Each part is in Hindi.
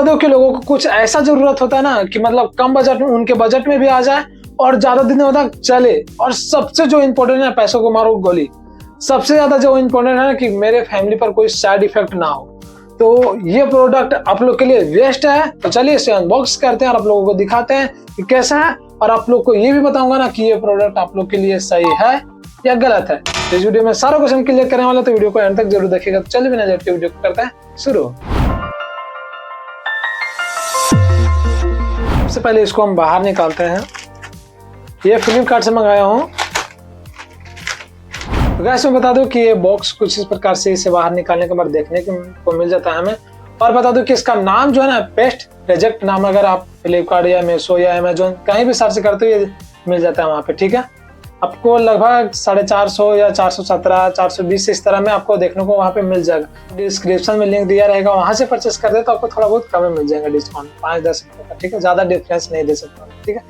दो कि लोगों को कुछ ऐसा जरूरत होता है ना कि मतलब कम बजट में, उनके बजट में भी आ जाए और ज्यादा दिन तक चले। और सबसे जो इम्पोर्टेंट है, पैसों को मारो गोली, सबसे ज्यादा जो इम्पोर्टेंट है ना कि मेरे फैमिली पर कोई साइड इफेक्ट ना हो। तो ये प्रोडक्ट आप लोग के लिए बेस्ट है। तो चलिए इसे अनबॉक्स करते हैं और आप लोगों को दिखाते हैं कि कैसा है, और आप लोग को ये भी बताऊंगा ना कि ये प्रोडक्ट आप लोग के लिए सही है या गलत है। इस वीडियो में सारा क्वेश्चन क्लियर करने वाला, तो वीडियो को एंड तक जरूर देखिएगा। तो चलिए बिना लेट के वीडियो को करते हैं शुरू। सबसे पहले इसको हम बाहर निकालते हैं। ये फ्लिपकार्ट से मंगाया हूँ। तो गाइस मैं बता दूं कि ये बॉक्स कुछ इस प्रकार से इसे बाहर निकालने के बाद देखने को मिल जाता है हमें। और बता दूं कि इसका नाम जो है ना, पेस्ट रिजेक्ट नाम, अगर आप फ्लिपकार्ट या मीशो या अमेजोन कहीं भी सर्च करते हो ये मिल जाता है वहाँ पे, ठीक है। आपको लगभग 450 या 417, 420 इस तरह में आपको देखने को वहाँ पे मिल जाएगा। डिस्क्रिप्शन में लिंक दिया रहेगा, वहाँ से परचेस कर दे तो आपको थोड़ा बहुत कम में मिल जाएगा, डिस्काउंट 5-10 रुपये का, ठीक है। ज्यादा डिफरेंस नहीं दे सकता, ठीक है।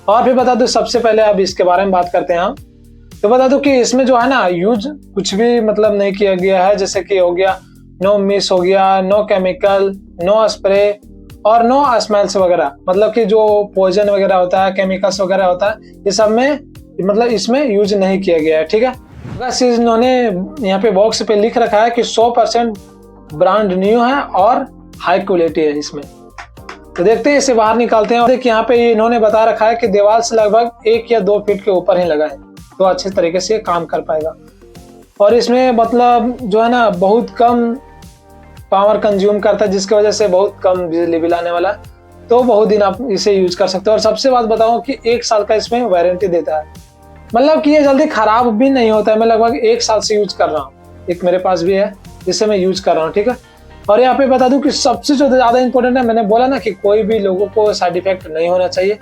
और फिर बता दूं, सबसे पहले अब इसके बारे में बात करते हैं हम। तो बता दूं कि इसमें जो है ना यूज कुछ भी मतलब नहीं किया गया है, जैसे कि हो गया नो मिस, हो गया नो केमिकल, नो स्प्रे और नो स्मेल्स वगैरह, मतलब कि जो पॉइजन वगैरह होता है, केमिकल्स वगैरह होता है, ये सब में मतलब इसमें यूज नहीं किया गया है, ठीक है। बस इन्होंने यहाँ पे बॉक्स पे लिख रखा है कि 100% ब्रांड न्यू है और हाई क्वालिटी है इसमें। तो देखते हैं, इसे बाहर निकालते हैं। और देखिए यहाँ पे इन्होंने बता रखा है कि दीवार से लगभग 1 या 2 फीट के ऊपर ही लगा है, तो अच्छे तरीके से काम कर पाएगा। और इसमें मतलब जो है ना बहुत कम पावर कंज्यूम करता है, जिसकी वजह से बहुत कम बिजली बिल आने वाला है। तो बहुत दिन आप इसे यूज कर सकते हो। और सबसे बात बताऊं कि 1 साल का इसमें वारंटी देता है, मतलब कि ये जल्दी खराब भी नहीं होता है। मैं लगभग 1 साल से यूज कर रहा हूँ, एक मेरे पास भी है जिससे मैं यूज कर रहा हूँ, ठीक है। और यहाँ पे बता दूं कि सबसे जो ज्यादा इंपॉर्टेंट है, मैंने बोला ना कि कोई भी लोगों को साइड इफेक्ट नहीं होना चाहिए,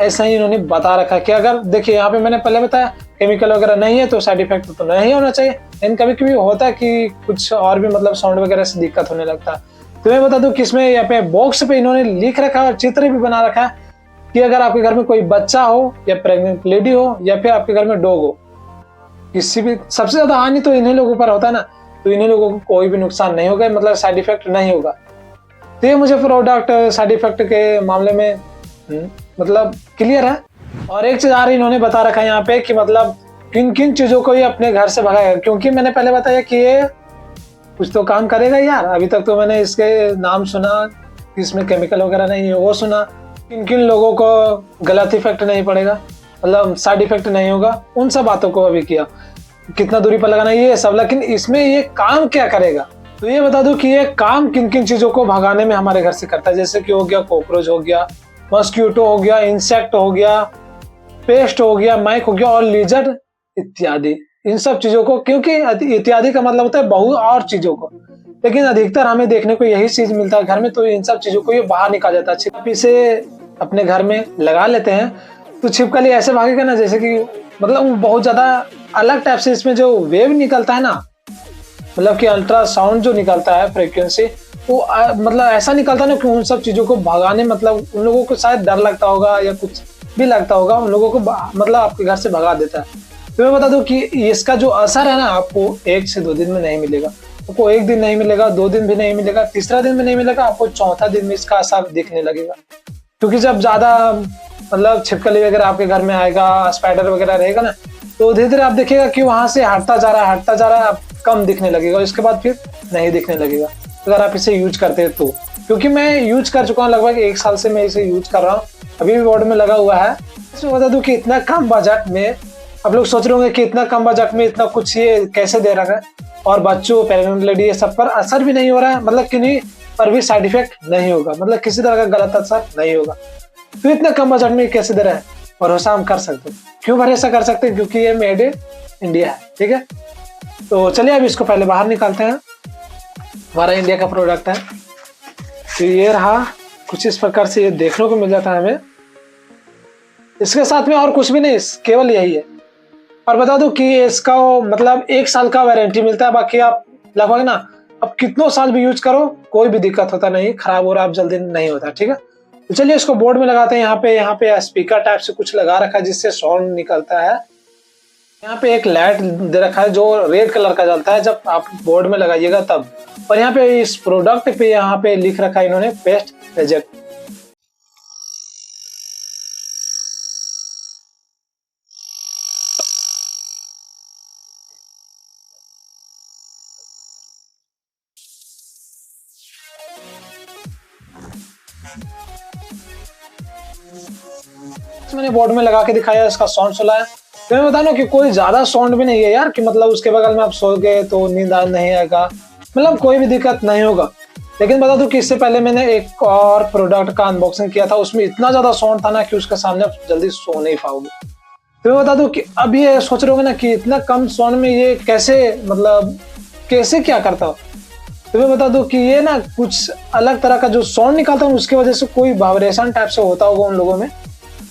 ऐसा ही इन्होंने बता रखा है कि अगर देखिए यहाँ पे मैंने पहले बताया केमिकल वगैरह नहीं है तो साइड इफेक्ट तो नहीं होना चाहिए। लेकिन कभी कभी होता है कि कुछ और भी मतलब साउंड वगैरह से दिक्कत होने लगता है। तो मैं बता दूं कि इसमें यहाँ पे बॉक्स पे इन्होंने लिख रखा है और चित्र भी बना रखा है कि अगर आपके घर में कोई बच्चा हो या प्रेग्नेंट लेडी हो या फिर आपके घर में डॉग हो, किसी भी, सबसे ज्यादा हानि तो इन्हीं लोगों पर होता है ना, तो इन्हीं लोगों को कोई भी नुकसान नहीं होगा, मतलब साइड इफेक्ट नहीं होगा। तो ये मुझे प्रोडक्ट साइड इफेक्ट के मामले में मतलब क्लियर है। और एक चीज और इन्होंने बता रखा है यहाँ पे कि मतलब किन किन चीजों को ये अपने घर से भगाएगा, क्योंकि मैंने पहले बताया कि ये कुछ तो काम करेगा यार। अभी तक तो मैंने इसके नाम सुना, इसमें केमिकल वगैरह नहीं है, वो सुना। किन किन लोगों को गलत इफेक्ट नहीं पड़ेगा, मतलब साइड इफेक्ट नहीं होगा, उन सब बातों को अभी किया, कितना दूरी पर लगाना ये सब। लेकिन इसमें ये काम क्या करेगा, तो ये बता दूं कि ये काम किन किन चीजों को भगाने में हमारे घर से करता है। जैसे कि हो गया कॉकरोच हो गया, मस्क्यूटो हो गया, इंसेक्ट हो गया, पेस्ट हो गया, माइक हो गया और लिजर्ड इत्यादि, इन सब चीजों को। क्योंकि इत्यादि का मतलब होता है बहुत और चीजों को, लेकिन अधिकतर हमें देखने को यही चीज मिलता है घर में, तो इन सब चीजों को ये बाहर निकाल जाता है। आप इसे अपने घर में लगा लेते हैं तो छिपकली ऐसे भागेगा ना, जैसे कि मतलब वो बहुत ज्यादा अलग टाइप से इसमें जो वेव निकलता है ना, मतलब कि अल्ट्रासाउंड जो निकलता है फ्रीक्वेंसी, वो मतलब ऐसा निकलता है ना कि उन सब चीजों को भगाने, मतलब उन लोगों को शायद डर लगता होगा या कुछ भी लगता होगा, उन लोगों को मतलब आपके घर से भगा देता है। तो मैं बता दूं कि इसका जो असर है ना, आपको 1 से 2 दिन में नहीं मिलेगा। आपको 1 दिन नहीं मिलेगा, 2 दिन भी नहीं मिलेगा, तीसरा दिन में नहीं मिलेगा, आपको चौथा दिन में इसका असर दिखने लगेगा। क्योंकि जब ज्यादा मतलब छिपकली वगैरह आपके घर में आएगा, स्पाइडर वगैरह रहेगा ना, तो धीरे धीरे आप देखिएगा कि वहां से हटता जा रहा है, कम दिखने लगेगा, इसके बाद फिर नहीं दिखने लगेगा अगर आप इसे यूज करते हैं तो। क्योंकि मैं यूज कर चुका हूँ, लगभग 1 साल से मैं इसे यूज कर रहा हूँ, अभी भी बोर्ड में लगा हुआ है। इसमें बता दूं कि इतना कम बजट में, आप लोग सोच रहे होंगे कि इतना कम बजट में इतना कुछ ये कैसे दे रहा है, और बच्चों, प्रेग्नेंट लेडी, ये सब पर असर भी नहीं हो रहा है, मतलब किन्हीं पर भी साइड इफेक्ट नहीं होगा, मतलब किसी तरह का गलत असर नहीं होगा। तो इतना कम बजट में कैसे दे रहा है, भरोसा हम कर सकते हैं। क्यों भरोसा कर सकते हैं, क्योंकि ये मेड इन इंडिया है, ठीक है। तो चलिए अब इसको पहले बाहर निकालते हैं। हमारा इंडिया का प्रोडक्ट है, तो ये रहा कुछ इस प्रकार से ये देखने को मिल जाता है हमें। इसके साथ में और कुछ भी नहीं, केवल यही है। और बता दूं कि इसका मतलब 1 साल का वारंटी मिलता है, बाकी आप लगभग ना अब कितनों साल भी यूज करो कोई भी दिक्कत होता नहीं, खराब हो रहा आप जल्दी नहीं होता, ठीक है। तो चलिए इसको बोर्ड में लगाते हैं। यहाँ पे स्पीकर टाइप से कुछ लगा रखा है जिससे साउंड निकलता है। यहाँ पे एक लाइट दे रखा है जो रेड कलर का जलता है जब आप बोर्ड में लगाइएगा तब। और यहाँ पे इस प्रोडक्ट पे यहाँ पे लिख रखा है इन्होंने पेस्ट रिजेक्ट। मैंने बोर्ड में लगा के दिखाया, इसका साउंड सुना है। तो मैं बता दूं कि कोई ज्यादा साउंड भी नहीं है यार, कि मतलब उसके बगल में आप सो गए तो नींद नहीं आएगा, मतलब कोई भी दिक्कत नहीं होगा। लेकिन बता दूं कि इससे पहले मैंने एक और प्रोडक्ट का अनबॉक्सिंग किया था, उसमें इतना ज्यादा साउंड था ना कि उसके सामने आप जल्दी सो नहीं पाओगे। तो मैं बता दूं कि अब ये सोच रहे होगे ना कि इतना कम साउंड में ये कैसे, मतलब कैसे क्या करता हो। तो मैं बता दूं कि ये ना कुछ अलग तरह का जो साउंड निकालता हूँ उसकी वजह से कोई वाइब्रेशन टाइप से होता होगा उन लोगों में।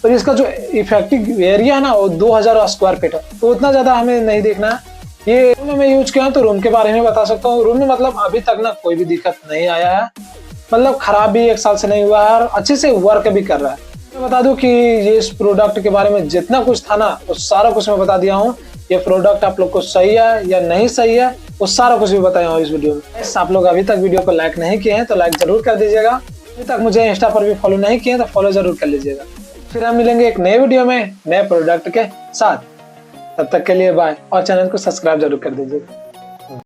और इसका जो इफेक्टिव एरिया है ना वो 2000 स्क्वायर फीट है, तो उतना ज्यादा हमें नहीं देखना है। ये रूम में मैं यूज किया हूं तो रूम के बारे में बता सकता हूँ। रूम में मतलब अभी तक ना कोई भी दिक्कत नहीं आया है, मतलब खराब भी 1 साल से नहीं हुआ है और अच्छे से वर्क भी कर रहा है। मैं बता दूं कि ये इस प्रोडक्ट के बारे में जितना कुछ था ना वो सारा कुछ मैं बता दिया हूँ। ये प्रोडक्ट आप लोग को सही है या नहीं सही है वो सारा कुछ भी बताया हूँ इस वीडियो में। आप लोग अभी तक वीडियो को लाइक नहीं किए हैं तो लाइक जरूर कर दीजिएगा। अभी तक मुझे इंस्टा पर भी फॉलो नहीं किए हैं तो फॉलो जरूर कर लीजिएगा। फिर हम मिलेंगे एक नए वीडियो में नए प्रोडक्ट के साथ। तब तक के लिए बाय, और चैनल को सब्सक्राइब जरूर कर दीजिएगा।